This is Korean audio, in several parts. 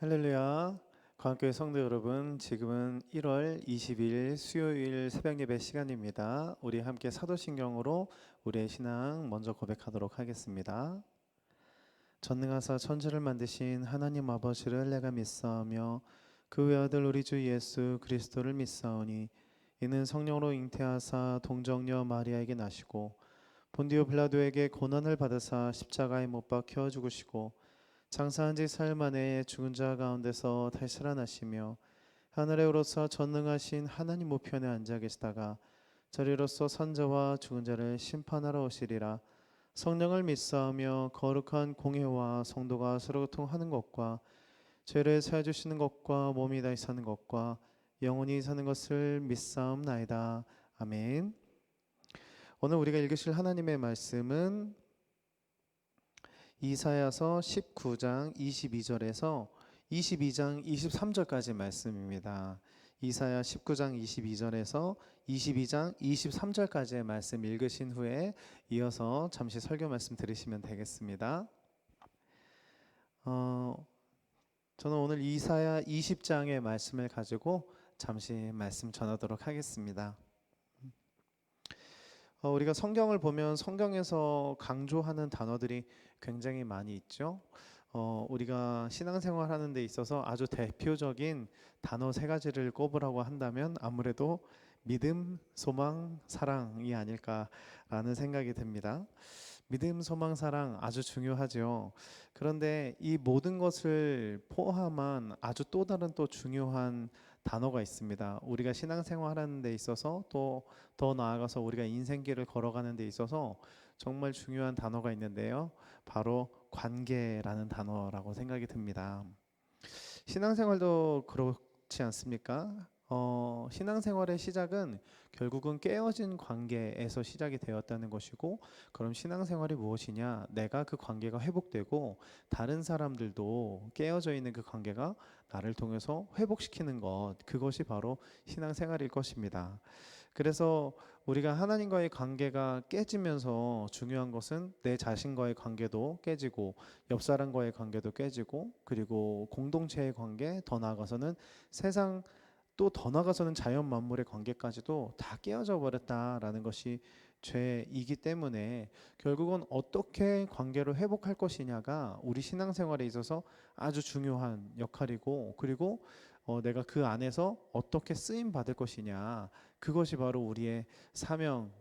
할렐루야. 과학교회 성도 여러분, 지금은 1월 20일 수요일 새벽 예배 시간입니다. 우리 함께 사도신경으로 우리의 신앙 먼저 고백하도록 하겠습니다. 전능하사 천지를 만드신 하나님 아버지를 내가 믿사오며 그 외아들 우리 주 예수 그리스도를 믿사오니 이는 성령으로 잉태하사 동정녀 마리아에게 나시고 본디오 빌라도에게 고난을 받으사 십자가에 못 박혀 죽으시고 장사한 지 사흘 만에 죽은 자 가운데서 다시 살아나시며 하늘에 오르사 전능하신 하나님 우편에 앉아 계시다가 저리로서 산자와 죽은 자를 심판하러 오시리라. 성령을 믿사오며 거룩한 공회와 성도가 서로 교통하는 것과 죄를 사해 주시는 것과 몸이 다시 사는 것과 영원히 사는 것을 믿사옵나이다. 아멘. 오늘 우리가 읽으실 하나님의 말씀은 이사야서 19장 22절에서 22장 23절까지 말씀입니다. 이사야 19장 22절에서 22장 23절까지의 말씀 읽으신 후에 이어서 잠시 설교 말씀 들으시면 되겠습니다. 저는 오늘 이사야 20장의 말씀을 가지고 잠시 말씀 전하도록 하겠습니다. 우리가 성경을 보면 성경에서 강조하는 단어들이 굉장히 많이 있죠. 우리가 신앙생활 하는 데 있어서 아주 대표적인 단어 세 가지를 꼽으라고 한다면 아무래도 믿음, 소망, 사랑이 아닐까라는 생각이 듭니다. 믿음, 소망, 사랑 아주 중요하죠. 그런데 이 모든 것을 포함한 아주 또 다른 또 중요한 단어가 있습니다. 우리가 신앙생활 하는 데 있어서 또 더 나아가서 우리가 인생길을 걸어가는 데 있어서 정말 중요한 단어가 있는데요. 바로 관계라는 단어라고 생각이 듭니다. 신앙생활도 그렇지 않습니까? 신앙생활의 시작은 결국은 깨어진 관계에서 시작이 되었다는 것이고, 그럼 신앙생활이 무엇이냐? 내가 그 관계가 회복되고 다른 사람들도 깨어져 있는 그 관계가 나를 통해서 회복시키는 것, 그것이 바로 신앙생활일 것입니다. 그래서 우리가 하나님과의 관계가 깨지면서 중요한 것은 내 자신과의 관계도 깨지고 옆 사람과의 관계도 깨지고 그리고 공동체의 관계, 더 나아가서는 세상, 또 더 나아가서는 자연 만물의 관계까지도 다 깨어져 버렸다라는 것이 죄이기 때문에 결국은 어떻게 관계를 회복할 것이냐가 우리 신앙생활에 있어서 아주 중요한 역할이고, 그리고 내가 그 안에서 어떻게 쓰임 받을 것이냐, 그것이 바로 우리의 사명,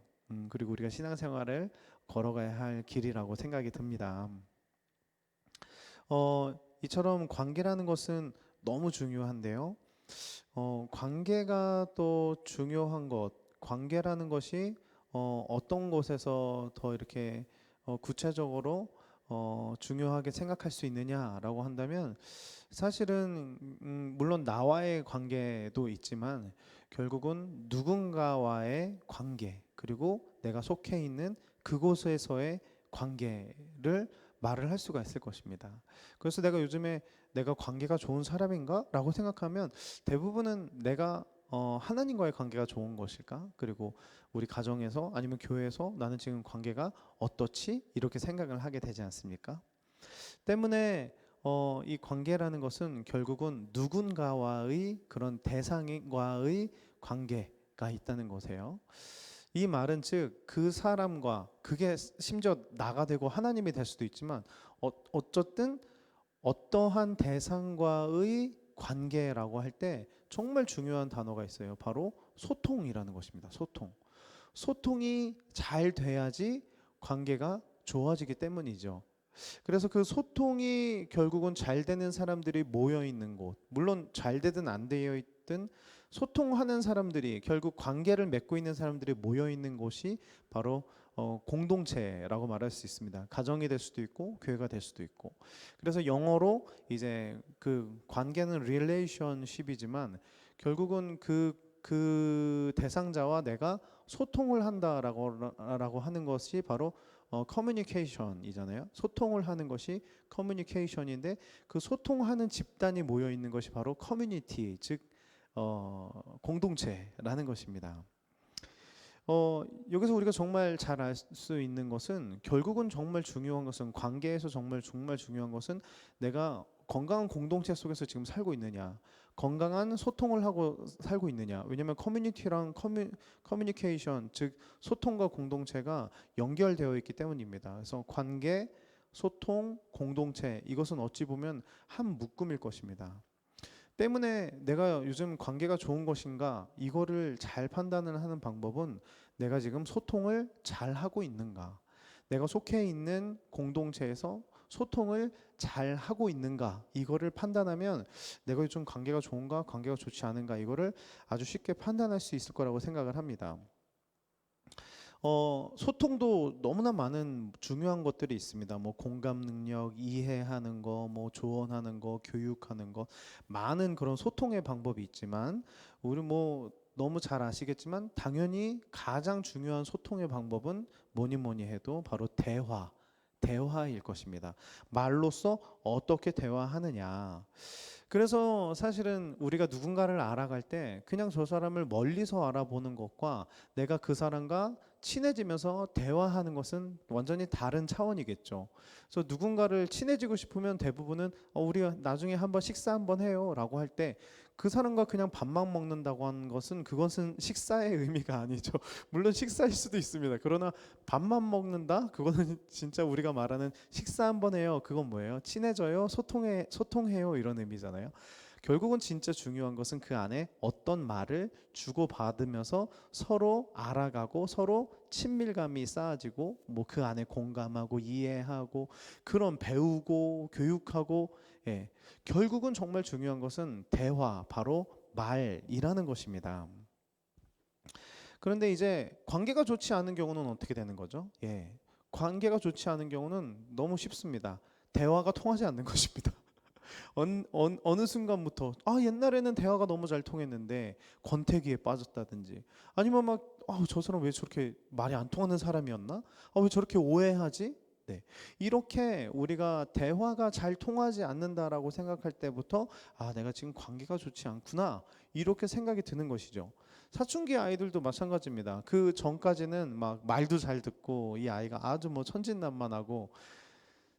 그리고 우리가 신앙생활을 걸어가야 할 길이라고 생각이 듭니다. 이처럼 관계라는 것은 너무 중요한데요. 관계가 또 중요한 것, 관계라는 것이 어떤 곳에서 더 이렇게 구체적으로 중요하게 생각할 수 있느냐라고 한다면, 사실은 물론 나와의 관계도 있지만 결국은 누군가와의 관계, 그리고 내가 속해 있는 그곳에서의 관계를 말을 할 수가 있을 것입니다. 그래서 내가 요즘에 내가 관계가 좋은 사람인가? 라고 생각하면 대부분은 내가 하나님과의 관계가 좋은 것일까? 그리고 우리 가정에서 아니면 교회에서 나는 지금 관계가 어떻지? 이렇게 생각을 하게 되지 않습니까? 때문에 이 관계라는 것은 결국은 누군가와의 그런 대상과의 관계가 있다는 것이에요. 이 말은 즉 그 사람과, 그게 심지어 나가 되고 하나님이 될 수도 있지만 어쨌든 어떠한 대상과의 관계라고 할 때 정말 중요한 단어가 있어요. 바로 소통이라는 것입니다. 소통이 잘 돼야지 관계가 좋아지기 때문이죠. 그래서 그 소통이 결국은 잘 되는 사람들이 모여 있는 곳, 물론 잘 되든 안 되어 있든 소통하는 사람들이, 결국 관계를 맺고 있는 사람들이 모여 있는 곳이 바로 공동체라고 말할 수 있습니다. 가정이 될 수도 있고 교회가 될 수도 있고. 그래서 영어로 이제 그 관계는 relationship이지만 결국은 그 대상자와 내가 소통을 한다라고 하는 것이 바로 커뮤니케이션이잖아요. 소통을 하는 것이 커뮤니케이션인데, 그 소통하는 집단이 모여 있는 것이 바로 커뮤니티, 즉 공동체라는 것입니다. 여기서 우리가 정말 잘 알 수 있는 것은, 결국은 정말 중요한 것은, 관계에서 정말 중요한 것은 내가 건강한 공동체 속에서 지금 살고 있느냐, 건강한 소통을 하고 살고 있느냐. 왜냐하면 커뮤니티랑 커뮤니케이션, 즉 소통과 공동체가 연결되어 있기 때문입니다. 그래서 관계, 소통, 공동체, 이것은 어찌 보면 한 묶음일 것입니다. 때문에 내가 요즘 관계가 좋은 것인가, 이거를 잘 판단을 하는 방법은 내가 지금 소통을 잘 하고 있는가, 내가 속해 있는 공동체에서 소통을 잘 하고 있는가, 이거를 판단하면 내가 요즘 관계가 좋은가 관계가 좋지 않은가, 이거를 아주 쉽게 판단할 수 있을 거라고 생각을 합니다. 소통도 너무나 많은 중요한 것들이 있습니다. 뭐 공감 능력, 이해하는 거, 뭐 조언하는 거, 교육하는 거, 많은 그런 소통의 방법이 있지만, 우리 뭐 너무 잘 아시겠지만 당연히 가장 중요한 소통의 방법은 뭐니 뭐니 해도 바로 대화일 것입니다. 말로써 어떻게 대화하느냐. 그래서 사실은 우리가 누군가를 알아갈 때 그냥 저 사람을 멀리서 알아보는 것과 내가 그 사람과 친해지면서 대화하는 것은 완전히 다른 차원이겠죠. 그래서 누군가를 친해지고 싶으면 대부분은 우리가 나중에 한번 식사 한번 해요 라고 할 때, 그 사람과 그냥 밥만 먹는다고 하는 것은 그것은 식사의 의미가 아니죠. 물론 식사일 수도 있습니다. 그러나 밥만 먹는다? 그거는 진짜 우리가 말하는 식사 한번 해요. 그건 뭐예요? 친해져요? 소통해요? 이런 의미잖아요. 결국은 진짜 중요한 것은 그 안에 어떤 말을 주고받으면서 서로 알아가고 서로 친밀감이 쌓아지고, 뭐 그 안에 공감하고 이해하고 그런 배우고 교육하고, 예. 결국은 정말 중요한 것은 대화, 바로 말이라는 것입니다. 그런데 이제 관계가 좋지 않은 경우는 어떻게 되는 거죠? 예. 관계가 좋지 않은 경우는 너무 쉽습니다. 대화가 통하지 않는 것입니다. 어느 순간부터 옛날에는 대화가 너무 잘 통했는데 권태기에 빠졌다든지, 아니면 막 저 사람 왜 저렇게 말이 안 통하는 사람이었나? 왜 저렇게 오해하지? 네. 이렇게 우리가 대화가 잘 통하지 않는다라고 생각할 때부터 내가 지금 관계가 좋지 않구나, 이렇게 생각이 드는 것이죠. 사춘기 아이들도 마찬가지입니다. 그 전까지는 막 말도 잘 듣고 이 아이가 아주 뭐 천진난만하고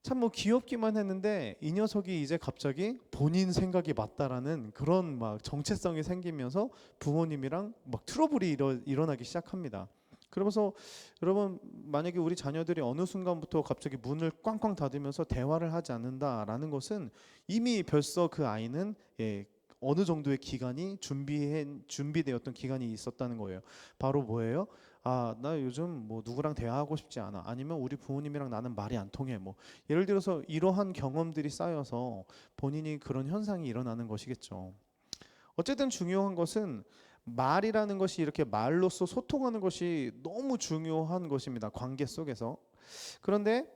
참 뭐 귀엽기만 했는데, 이 녀석이 이제 갑자기 본인 생각이 맞다라는 그런 막 정체성이 생기면서 부모님이랑 막 트러블이 일어나기 시작합니다. 그러면서 여러분, 만약에 우리 자녀들이 어느 순간부터 갑자기 문을 꽝꽝 닫으면서 대화를 하지 않는다라는 것은 이미 벌써 그 아이는, 어느 정도의 기간이 준비되었던 기간이 있었다는 거예요. 바로 뭐예요? 나 요즘 뭐 누구랑 대화하고 싶지 않아. 아니면 우리 부모님이랑 나는 말이 안 통해. 뭐 예를 들어서 이러한 경험들이 쌓여서 본인이 그런 현상이 일어나는 것이겠죠. 어쨌든 중요한 것은 말이라는 것이, 이렇게 말로써 소통하는 것이 너무 중요한 것입니다. 관계 속에서. 그런데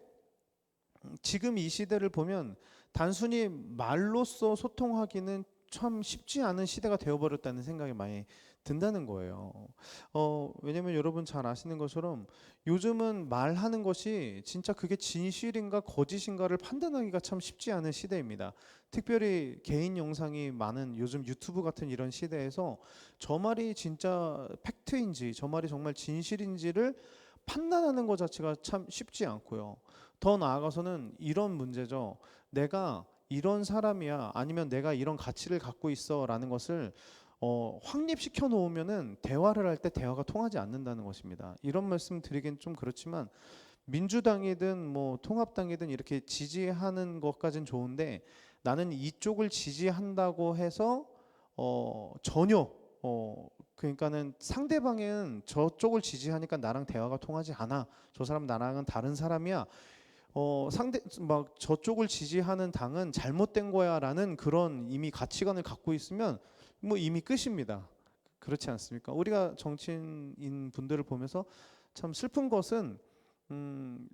지금 이 시대를 보면 단순히 말로써 소통하기는 참 쉽지 않은 시대가 되어버렸다는 생각이 많이 든다는 거예요. 왜냐면 여러분 잘 아시는 것처럼 요즘은 말하는 것이 진짜 그게 진실인가 거짓인가를 판단하기가 참 쉽지 않은 시대입니다. 특별히 개인 영상이 많은 요즘 유튜브 같은 이런 시대에서 저 말이 진짜 팩트인지, 저 말이 정말 진실인지를 판단하는 것 자체가 참 쉽지 않고요. 더 나아가서는 이런 문제죠. 내가 이런 사람이야, 아니면 내가 이런 가치를 갖고 있어라는 것을 확립시켜 놓으면은 대화를 할 때 대화가 통하지 않는다는 것입니다. 이런 말씀 드리긴 좀 그렇지만, 민주당이든 뭐 통합당이든 이렇게 지지하는 것까진 좋은데, 나는 이쪽을 지지한다고 해서 전혀 그러니까는 상대방은 저쪽을 지지하니까 나랑 대화가 통하지 않아, 저 사람 나랑은 다른 사람이야, 상대 막 저쪽을 지지하는 당은 잘못된 거야라는 그런 이미 가치관을 갖고 있으면 뭐 이미 끝입니다. 그렇지 않습니까? 우리가 정치인 분들을 보면서 참 슬픈 것은,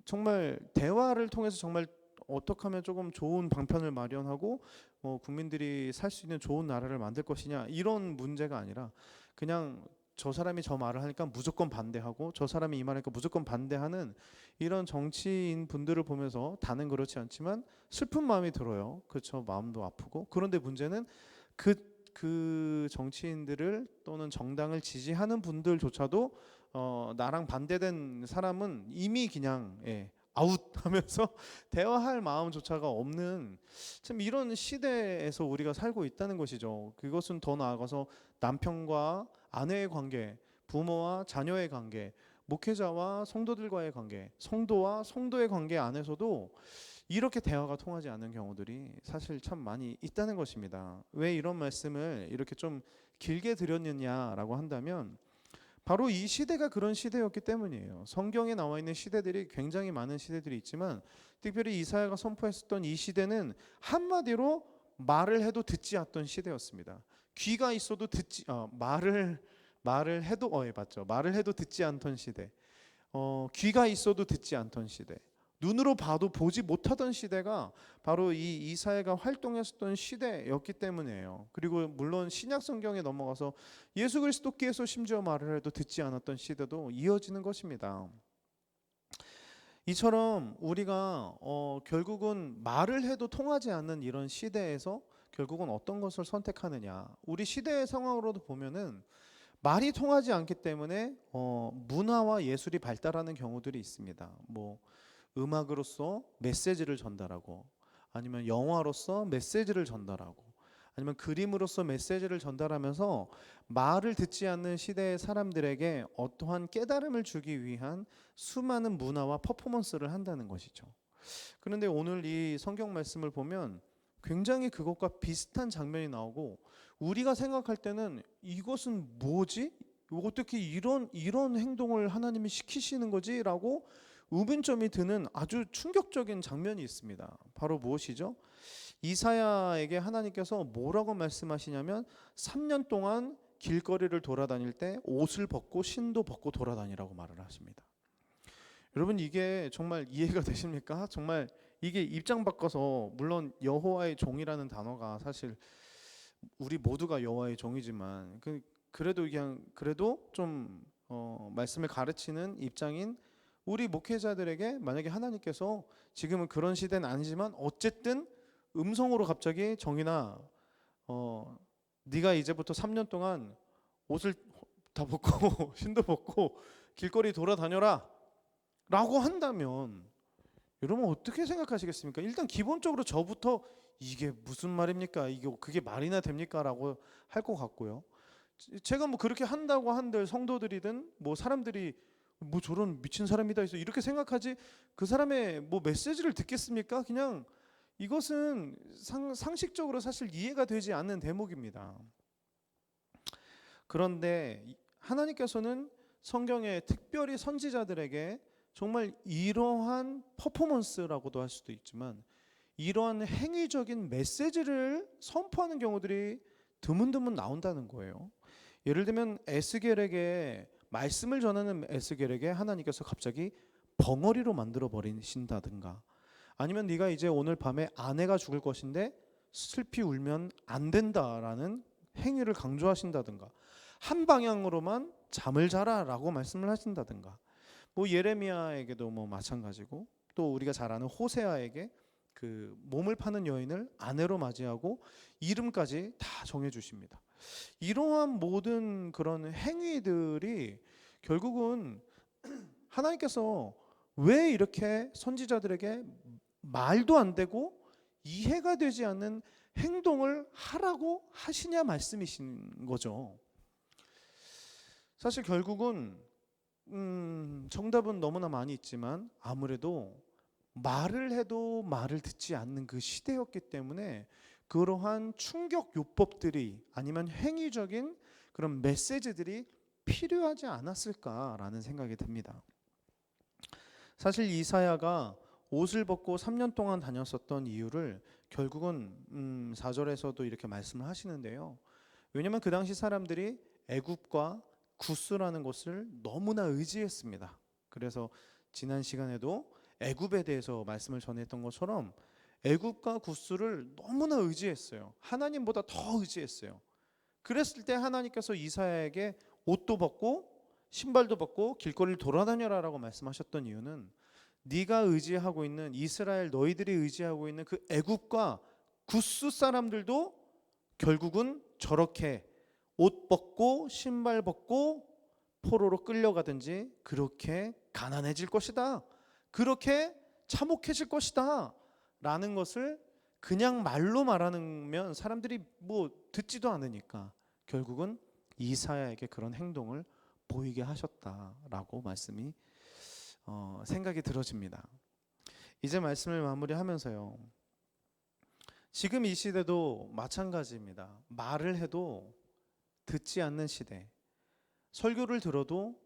정말 대화를 통해서 정말 어떻게 하면 조금 좋은 방편을 마련하고 국민들이 살 수 있는 좋은 나라를 만들 것이냐, 이런 문제가 아니라 그냥 저 사람이 저 말을 하니까 무조건 반대하고, 저 사람이 이 말하니까 무조건 반대하는 이런 정치인 분들을 보면서, 다는 그렇지 않지만 슬픈 마음이 들어요. 그렇죠. 마음도 아프고. 그런데 문제는 그 정치인들을 또는 정당을 지지하는 분들조차도 나랑 반대된 사람은 이미 그냥, 아웃 하면서 대화할 마음조차가 없는 참 이런 시대에서 우리가 살고 있다는 것이죠. 그것은 더 나아가서 남편과 아내의 관계, 부모와 자녀의 관계, 목회자와 성도들과의 관계, 성도와 성도의 관계 안에서도 이렇게 대화가 통하지 않는 경우들이 사실 참 많이 있다는 것입니다. 왜 이런 말씀을 이렇게 좀 길게 드렸느냐라고 한다면 바로 이 시대가 그런 시대였기 때문이에요. 성경에 나와 있는 시대들이 굉장히 많은 시대들이 있지만 특별히 이사야가 선포했었던 이 시대는 한마디로 말을 해도 듣지 않던 시대였습니다. 귀가 있어도 말을 해도 맞죠. 말을 해도 듣지 않던 시대. 귀가 있어도 듣지 않던 시대. 눈으로 봐도 보지 못하던 시대가 바로 이 이사야가 활동했었던 시대였기 때문이에요. 그리고 물론 신약 성경에 넘어가서 예수 그리스도께서 심지어 말을 해도 듣지 않았던 시대도 이어지는 것입니다. 이처럼 우리가 결국은 말을 해도 통하지 않는 이런 시대에서 결국은 어떤 것을 선택하느냐. 우리 시대의 상황으로도 보면은 말이 통하지 않기 때문에 문화와 예술이 발달하는 경우들이 있습니다. 뭐 음악으로서 메시지를 전달하고 아니면 영화로서 메시지를 전달하고 아니면 그림으로서 메시지를 전달하면서 말을 듣지 않는 시대의 사람들에게 어떠한 깨달음을 주기 위한 수많은 문화와 퍼포먼스를 한다는 것이죠. 그런데 오늘 이 성경 말씀을 보면 굉장히 그것과 비슷한 장면이 나오고 우리가 생각할 때는 이것은 뭐지? 어떻게 이런 행동을 하나님이 시키시는 거지? 라고 의문점이 드는 아주 충격적인 장면이 있습니다. 바로 무엇이죠? 이사야에게 하나님께서 뭐라고 말씀하시냐면 3년 동안 길거리를 돌아다닐 때 옷을 벗고 신도 벗고 돌아다니라고 말을 하십니다. 여러분 이게 정말 이해가 되십니까? 정말 이게 입장 바꿔서 물론 여호와의 종이라는 단어가 사실 우리 모두가 여호와의 종이지만 그래도 좀 말씀을 가르치는 입장인 우리 목회자들에게 만약에 하나님께서 지금은 그런 시대는 아니지만 어쨌든 음성으로 갑자기 정인아 네가 이제부터 3년 동안 옷을 다 벗고 신도 벗고 길거리 돌아다녀라 라고 한다면 여러분 어떻게 생각하시겠습니까? 일단 기본적으로 저부터 이게 무슨 말입니까? 그게 말이나 됩니까? 라고 할 것 같고요. 제가 뭐 그렇게 한다고 한들 성도들이든 뭐 사람들이 뭐 저런 미친 사람이다 해서 이렇게 생각하지 그 사람의 뭐 메시지를 듣겠습니까? 그냥 이것은 상식적으로 사실 이해가 되지 않는 대목입니다. 그런데 하나님께서는 성경에 특별히 선지자들에게 정말 이러한 퍼포먼스라고도 할 수도 있지만 이러한 행위적인 메시지를 선포하는 경우들이 드문드문 나온다는 거예요. 예를 들면 에스겔에게 말씀을 전하는 에스겔에게 하나님께서 갑자기 벙어리로 만들어 버리신다든가 아니면 네가 이제 오늘 밤에 아내가 죽을 것인데 슬피 울면 안 된다라는 행위를 강조하신다든가 한 방향으로만 잠을 자라라고 말씀을 하신다든가 뭐 예레미야에게도 뭐 마찬가지고 또 우리가 잘 아는 호세아에게 그 몸을 파는 여인을 아내로 맞이하고 이름까지 다 정해 주십니다. 이러한 모든 그런 행위들이 결국은 하나님께서 왜 이렇게 선지자들에게 말도 안 되고 이해가 되지 않는 행동을 하라고 하시냐 말씀이신 거죠. 사실 결국은 정답은 너무나 많이 있지만 아무래도 말을 해도 말을 듣지 않는 그 시대였기 때문에 그러한 충격 요법들이 아니면 행위적인 그런 메시지들이 필요하지 않았을까라는 생각이 듭니다. 사실 이사야가 옷을 벗고 3년 동안 다녔었던 이유를 결국은 4절에서도 이렇게 말씀을 하시는데요. 왜냐하면 그 당시 사람들이 애굽과 구스라는 곳을 너무나 의지했습니다. 그래서 지난 시간에도 애굽에 대해서 말씀을 전했던 것처럼 애굽과 구스를 너무나 의지했어요. 하나님보다 더 의지했어요. 그랬을 때 하나님께서 이사야에게 옷도 벗고 신발도 벗고 길거리를 돌아다녀라라고 말씀하셨던 이유는 네가 의지하고 있는 이스라엘 너희들이 의지하고 있는 그 애굽과 구스 사람들도 결국은 저렇게 옷 벗고 신발 벗고 포로로 끌려가든지 그렇게 가난해질 것이다. 그렇게 참혹해질 것이다 라는 것을 그냥 말로 말하면 사람들이 뭐 듣지도 않으니까 결국은 이사야에게 그런 행동을 보이게 하셨다라고 말씀이 생각이 들어집니다. 이제 말씀을 마무리하면서요, 지금 이 시대도 마찬가지입니다. 말을 해도 듣지 않는 시대, 설교를 들어도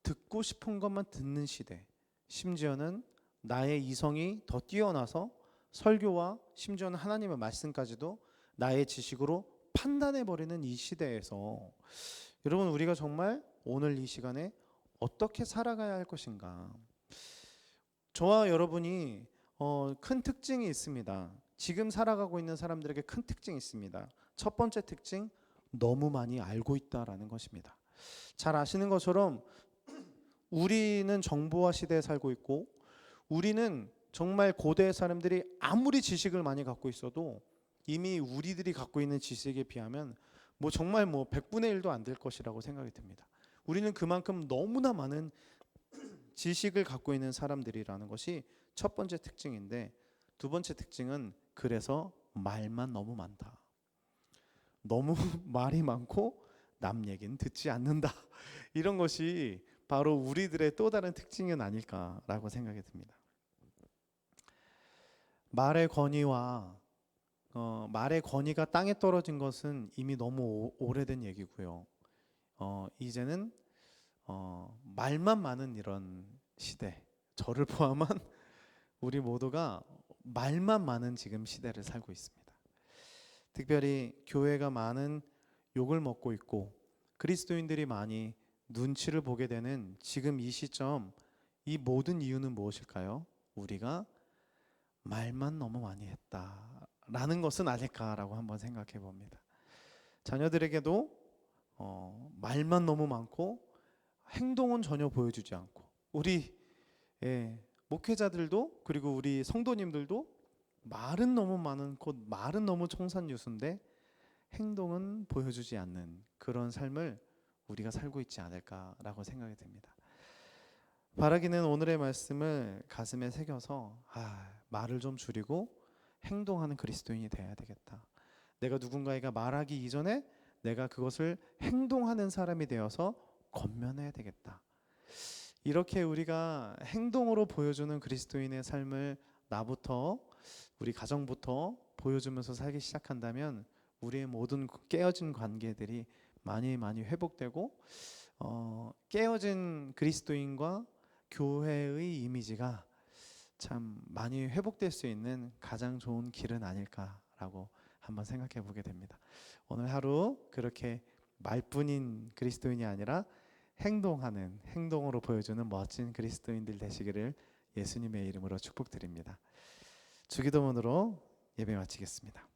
듣고 싶은 것만 듣는 시대, 심지어는 나의 이성이 더 뛰어나서 설교와 심지어는 하나님의 말씀까지도 나의 지식으로 판단해버리는 이 시대에서 여러분, 우리가 정말 오늘 이 시간에 어떻게 살아가야 할 것인가? 저와 여러분이 큰 특징이 있습니다. 지금 살아가고 있는 사람들에게 큰 특징이 있습니다. 첫 번째 특징, 너무 많이 알고 있다라는 것입니다. 잘 아시는 것처럼 우리는 정보화 시대에 살고 있고, 우리는 정말 고대 사람들이 아무리 지식을 많이 갖고 있어도 이미 우리들이 갖고 있는 지식에 비하면 정말 100분의 1도 안 될 것이라고 생각이 듭니다. 우리는 그만큼 너무나 많은 지식을 갖고 있는 사람들이라는 것이 첫 번째 특징인데, 두 번째 특징은 그래서 말만 너무 많다. 너무 말이 많고 남 얘기는 듣지 않는다. 이런 것이 바로 우리들의 또 다른 특징은 아닐까라고 생각이 듭니다. 말의 권위가 땅에 떨어진 것은 이미 너무 오래된 얘기고요. 이제는 말만 많은 이런 시대, 저를 포함한 우리 모두가 말만 많은 지금 시대를 살고 있습니다. 특별히 교회가 많은 욕을 먹고 있고 그리스도인들이 많이 눈치를 보게 되는 지금 이 시점, 이 모든 이유는 무엇일까요? 우리가 말만 너무 많이 했다라는 것은 아닐까라고 한번 생각해 봅니다. 자녀들에게도 말만 너무 많고 행동은 전혀 보여주지 않고, 우리 목회자들도 그리고 우리 성도님들도 말은 너무 많고 말은 너무 총산유수인데 행동은 보여주지 않는 그런 삶을 우리가 살고 있지 않을까라고 생각이 듭니다. 바라기는 오늘의 말씀을 가슴에 새겨서 말을 좀 줄이고 행동하는 그리스도인이 돼야 되겠다. 내가 누군가에게 말하기 이전에 내가 그것을 행동하는 사람이 되어서 권면해야 되겠다. 이렇게 우리가 행동으로 보여주는 그리스도인의 삶을 나부터, 우리 가정부터 보여주면서 살기 시작한다면 우리의 모든 깨어진 관계들이 많이 회복되고 깨어진 그리스도인과 교회의 이미지가 참 많이 회복될 수 있는 가장 좋은 길은 아닐까라고 한번 생각해 보게 됩니다. 오늘 하루 그렇게 말뿐인 그리스도인이 아니라 행동으로 보여주는 멋진 그리스도인들 되시기를 예수님의 이름으로 축복드립니다. 주기도문으로 예배 마치겠습니다.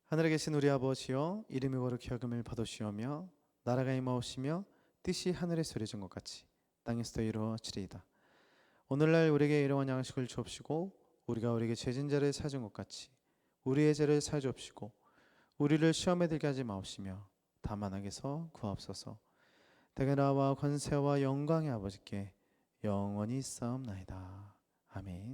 하늘에 계신 우리 아버지여, 이름이 거룩히 여김을 받으시오며 나라가 임하오시며 뜻이 하늘에서 이루어진 것 같이 땅에서도 이루어지리이다. 오늘날 우리에게 일용할 양식을 주옵시고 우리가 우리에게 죄진 자를 사준 것 같이 우리의 죄를 사여 주옵시고 우리를 시험에 들게 하지 마옵시며 다만 악에서 구하옵소서. 대개 나와 권세와 영광의 아버지께 영원히 있사옵나이다. 아멘.